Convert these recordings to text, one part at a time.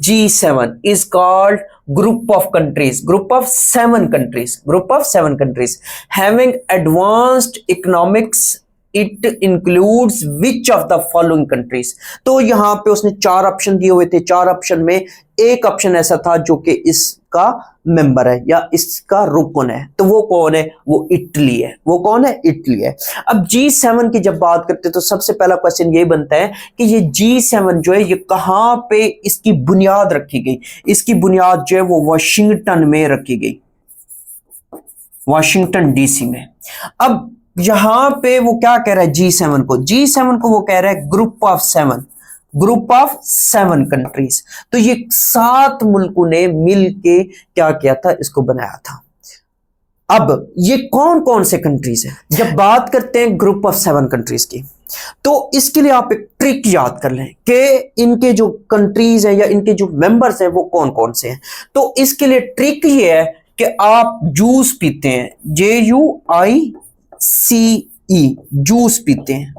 G7 is called group of countries, group of seven countries having advanced economics. It includes which of the following countries? तो यहाँ पे उसने चार option दिए हुए थे, चार ऑप्शन में एक ऑप्शन ऐसा था जो कि इसका मेंबर है या इसका रुकन है, तो वो कौन है? वो इटली है। वो कौन है? इटली है। अब G7 की जब बात करते हैं तो सबसे पहला क्वेश्चन ये बनता है कि ये G7 जो है ये कहां पे इसकी बुनियाद रखी गई? इसकी बुनियाद जो है वो वाशिंगटन में रखी गई, वाशिंगटन डीसी में। अब यहां पे वो क्या कह रहा है G7 को? G7 को वो कह रहा है ग्रुप ऑफ सेवन कंट्रीज। तो ये 7 मुल्कों ने मिलके क्या किया था? इसको बनाया था। अब ये कौन कौन से कंट्रीज हैं? जब बात करते हैं ग्रुप ऑफ 7 कंट्रीज की, तो इसके लिए आप एक ट्रिक याद कर लें कि इनके जो कंट्रीज हैं या इनके जो मेंबर्स हैं वो कौन कौन से हैं। तो इसके लिए ट्रिक ये है कि आप जूस पीते हैं, JUICE, जूस पीते हैं।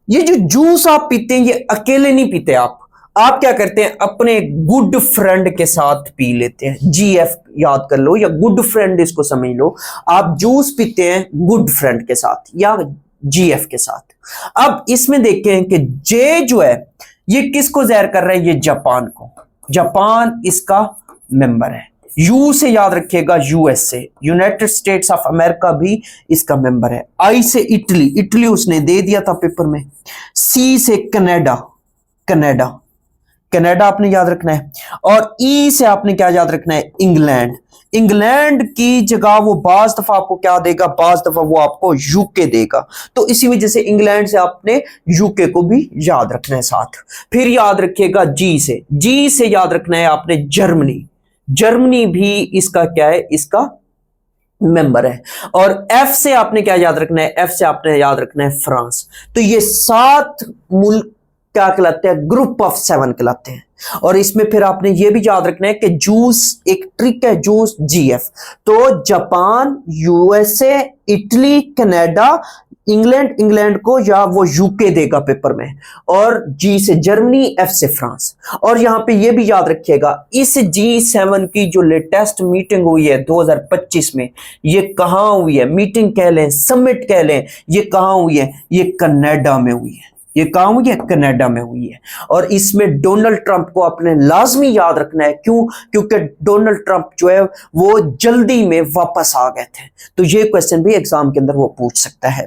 ये जो जूस आप पीते हैं ये अकेले नहीं पीते आप क्या करते हैं? अपने गुड फ्रेंड के साथ पी लेते हैं। GF याद कर लो या गुड फ्रेंड इसको समझ लो। आप जूस पीते हैं गुड फ्रेंड के साथ या GF के साथ। अब इसमें देखें कि J जो है ये किसको ज़ाहिर कर रहा है? ये जापान को। जापान इसका मेंबर है। U से याद रखिएगा USA, United states of America भी इसका मेंबर है। I से इटली उसने दे दिया था पेपर में। C से कनाडा आपने याद रखना है। और E से आपने क्या याद रखना है? इंग्लैंड की जगह वो बाज दफा आपको क्या देगा? बाज दफा वो आपको यूके देगा। तो इसी वजह से इंग्लैंड से आपने यूके को भी याद रखना है साथ। फिर याद रखिएगा जी से याद रखना है आपने जर्मनी भी इसका क्या है? इसका मेंबर है। और F से आपने क्या याद रखना है? F से आपने याद रखना है फ्रांस। तो ये 7 मुल्क क्या कहलाते हैं? ग्रुप ऑफ 7 कहलाते हैं। और इसमें फिर आपने ये भी याद रखना है कि जूस, एक ट्रिक है जूस GF। तो Japan, USA, Italy, Canada, England को या वो यूके देगा पेपर में। और G से जर्मनी, F से फ्रांस। और यहां पे ये भी याद रखिएगा इस G7 की जो लेटेस्ट मीटिंग हुई है 2025 में, ये कहां हुई है? मीटिंग कह लें, समिट कह लें, ये कहां हुई है? ये कनाडा में हुई है। ये कहां हुई है? कनाडा में हुई है। और इसमें डोनाल्ड ट्रंप को अपने लाजमी याद रखना है। क्यों? क्योंकि डोनाल्ड ट्रंप जो है वो जल्दी में वापस आ गए थे। तो ये क्वेश्चन भी एग्जाम के अंदर वो पूछ सकता है।